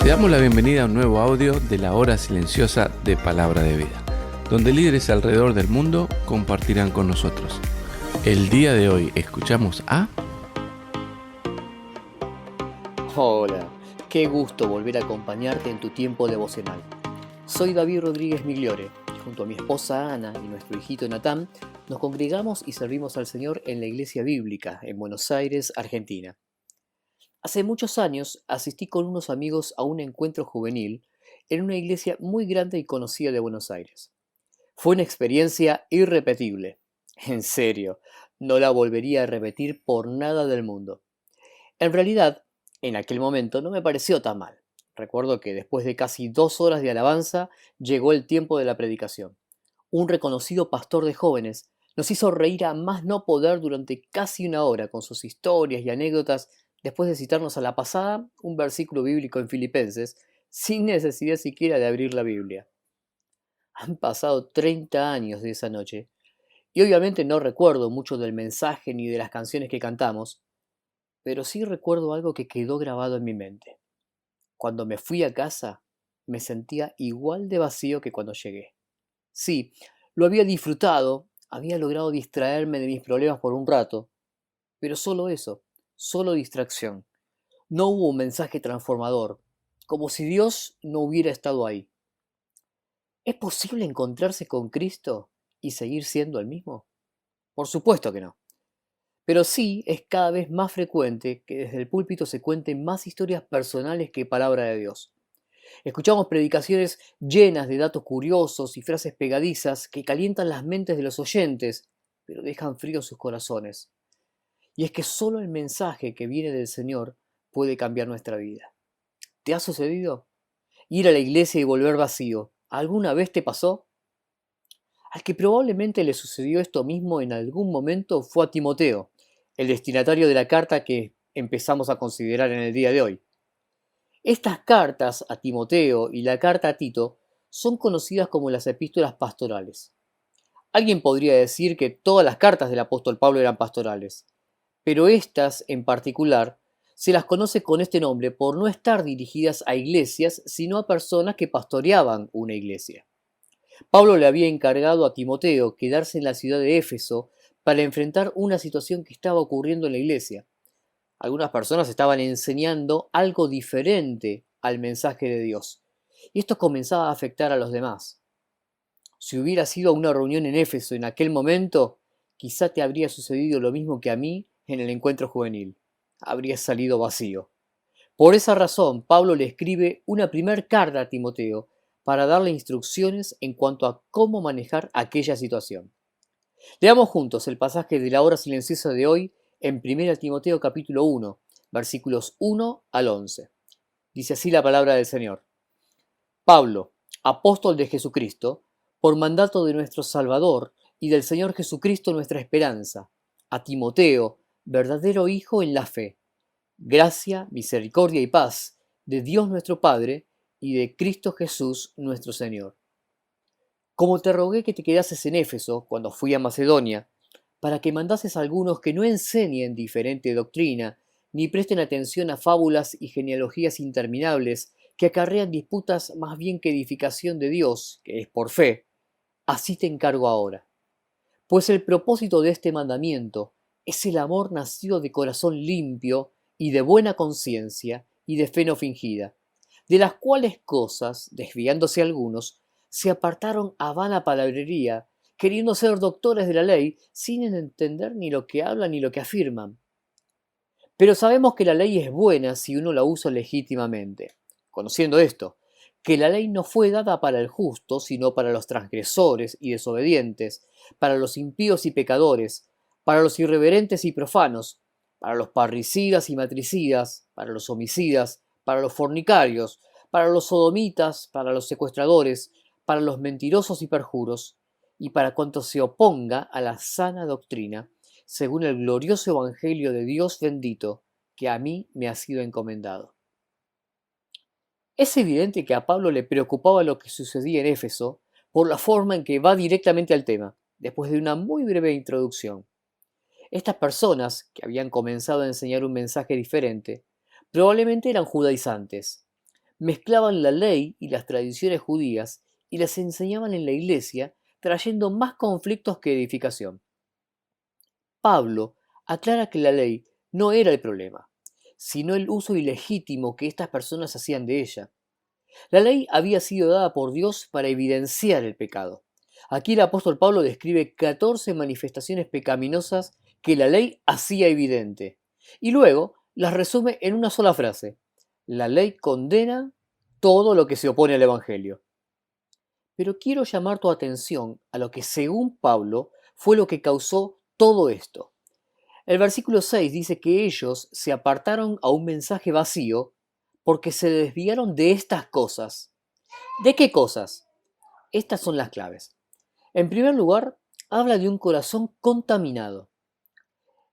Te damos la bienvenida a un nuevo audio de la hora silenciosa de Palabra de Vida, donde líderes alrededor del mundo compartirán con nosotros. El día de hoy escuchamos a... Hola, qué gusto volver a acompañarte en tu tiempo devocional. Soy David Rodríguez Migliore y junto a mi esposa Ana y nuestro hijito Natán nos congregamos y servimos al Señor en la Iglesia Bíblica en Buenos Aires, Argentina. Hace muchos años asistí con unos amigos a un encuentro juvenil en una iglesia muy grande y conocida de Buenos Aires. Fue una experiencia irrepetible. En serio, no la volvería a repetir por nada del mundo. En realidad, en aquel momento no me pareció tan mal. Recuerdo que después de casi 2 horas de alabanza llegó el tiempo de la predicación. Un reconocido pastor de jóvenes nos hizo reír a más no poder durante casi una hora con sus historias y anécdotas después de citarnos a la pasada un versículo bíblico en Filipenses sin necesidad siquiera de abrir la Biblia. Han pasado 30 años de esa noche y obviamente no recuerdo mucho del mensaje ni de las canciones que cantamos, pero sí recuerdo algo que quedó grabado en mi mente. Cuando me fui a casa, me sentía igual de vacío que cuando llegué. Sí, lo había disfrutado, había logrado distraerme de mis problemas por un rato, pero solo eso, solo distracción. No hubo un mensaje transformador, como si Dios no hubiera estado ahí. ¿Es posible encontrarse con Cristo y seguir siendo el mismo? Por supuesto que no. Pero sí es cada vez más frecuente que desde el púlpito se cuenten más historias personales que palabra de Dios. Escuchamos predicaciones llenas de datos curiosos y frases pegadizas que calientan las mentes de los oyentes, pero dejan fríos sus corazones. Y es que solo el mensaje que viene del Señor puede cambiar nuestra vida. ¿Te ha sucedido? Ir a la iglesia y volver vacío. ¿Alguna vez te pasó? Al que probablemente le sucedió esto mismo en algún momento fue a Timoteo, el destinatario de la carta que empezamos a considerar en el día de hoy. Estas cartas a Timoteo y la carta a Tito son conocidas como las epístolas pastorales. Alguien podría decir que todas las cartas del apóstol Pablo eran pastorales, pero estas en particular se las conoce con este nombre por no estar dirigidas a iglesias, sino a personas que pastoreaban una iglesia. Pablo le había encargado a Timoteo quedarse en la ciudad de Éfeso para enfrentar una situación que estaba ocurriendo en la iglesia. Algunas personas estaban enseñando algo diferente al mensaje de Dios, y esto comenzaba a afectar a los demás. Si hubiera sido una reunión en Éfeso en aquel momento, quizá te habría sucedido lo mismo que a mí en el encuentro juvenil. Habría salido vacío. Por esa razón, Pablo le escribe una primer carta a Timoteo para darle instrucciones en cuanto a cómo manejar aquella situación. Leamos juntos el pasaje de la hora silenciosa de hoy en 1 Timoteo capítulo 1, versículos 1 al 11. Dice así la palabra del Señor. Pablo, apóstol de Jesucristo, por mandato de nuestro Salvador y del Señor Jesucristo nuestra esperanza, a Timoteo, verdadero hijo en la fe. Gracia, misericordia y paz de Dios nuestro Padre y de Cristo Jesús nuestro Señor. Como te rogué que te quedases en Éfeso cuando fui a Macedonia, para que mandases a algunos que no enseñen diferente doctrina, ni presten atención a fábulas y genealogías interminables que acarrean disputas más bien que edificación de Dios, que es por fe, así te encargo ahora. Pues el propósito de este mandamiento es el amor nacido de corazón limpio y de buena conciencia y de fe no fingida, de las cuales cosas, desviándose algunos, se apartaron a vana palabrería, queriendo ser doctores de la ley, sin entender ni lo que hablan ni lo que afirman. Pero sabemos que la ley es buena si uno la usa legítimamente. Conociendo esto, que la ley no fue dada para el justo, sino para los transgresores y desobedientes, para los impíos y pecadores, para los irreverentes y profanos, para los parricidas y matricidas, para los homicidas, para los fornicarios, para los sodomitas, para los secuestradores, para los mentirosos y perjuros, y para cuanto se oponga a la sana doctrina, según el glorioso Evangelio de Dios bendito, que a mí me ha sido encomendado. Es evidente que a Pablo le preocupaba lo que sucedía en Éfeso por la forma en que va directamente al tema, después de una muy breve introducción. Estas personas, que habían comenzado a enseñar un mensaje diferente, probablemente eran judaizantes. mezclaban la ley y las tradiciones judías y las enseñaban en la iglesia, trayendo más conflictos que edificación. Pablo aclara que la ley no era el problema, sino el uso ilegítimo que estas personas hacían de ella. La ley había sido dada por Dios para evidenciar el pecado. Aquí el apóstol Pablo describe 14 manifestaciones pecaminosas que la ley hacía evidente, y luego las resume en una sola frase: la ley condena todo lo que se opone al Evangelio. Pero quiero llamar tu atención a lo que, según Pablo, fue lo que causó todo esto. El versículo 6 dice que ellos se apartaron a un mensaje vacío porque se desviaron de estas cosas. ¿De qué cosas? Estas son las claves. En primer lugar, habla de un corazón contaminado.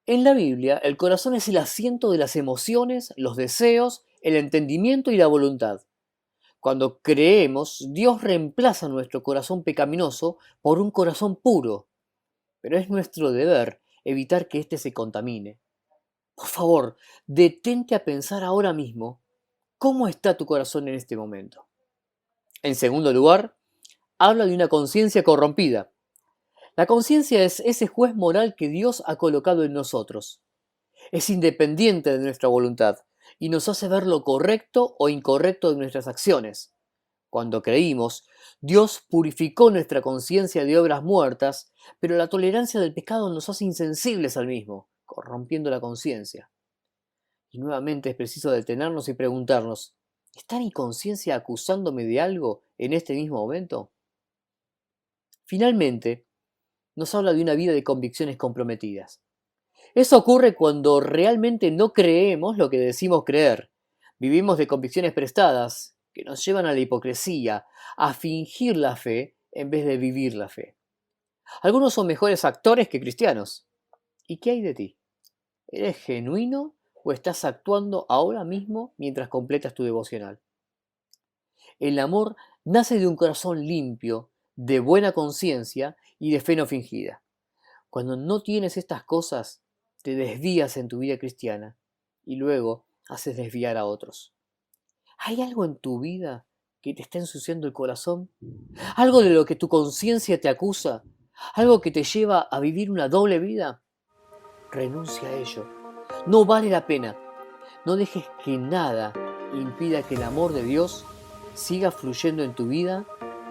En la Biblia, el corazón es el asiento de las emociones, los deseos, el entendimiento y la voluntad. Cuando creemos, Dios reemplaza nuestro corazón pecaminoso por un corazón puro, pero es nuestro deber evitar que éste se contamine. Por favor, detente a pensar ahora mismo cómo está tu corazón en este momento. En segundo lugar, habla de una conciencia corrompida. La conciencia es ese juez moral que Dios ha colocado en nosotros. Es independiente de nuestra voluntad y nos hace ver lo correcto o incorrecto de nuestras acciones. Cuando creímos, Dios purificó nuestra conciencia de obras muertas, pero la tolerancia del pecado nos hace insensibles al mismo, corrompiendo la conciencia. Y nuevamente es preciso detenernos y preguntarnos: ¿está mi conciencia acusándome de algo en este mismo momento? Finalmente, nos habla de una vida de convicciones comprometidas. Eso ocurre cuando realmente no creemos lo que decimos creer. Vivimos de convicciones prestadas que nos llevan a la hipocresía, a fingir la fe en vez de vivir la fe. Algunos son mejores actores que cristianos. ¿Y qué hay de ti? ¿Eres genuino o estás actuando ahora mismo mientras completas tu devocional? El amor nace de un corazón limpio, de buena conciencia y de fe no fingida. Cuando no tienes estas cosas, te desvías en tu vida cristiana y luego haces desviar a otros. ¿Hay algo en tu vida que te está ensuciando el corazón? ¿Algo de lo que tu conciencia te acusa? ¿Algo que te lleva a vivir una doble vida? Renuncia a ello. No vale la pena. No dejes que nada impida que el amor de Dios siga fluyendo en tu vida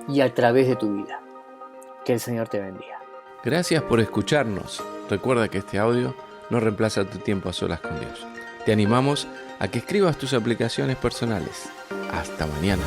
y a través de tu vida. Que el Señor te bendiga. Gracias por escucharnos. Recuerda que este audio no reemplaza tu tiempo a solas con Dios. Te animamos a que escribas tus aplicaciones personales. Hasta mañana.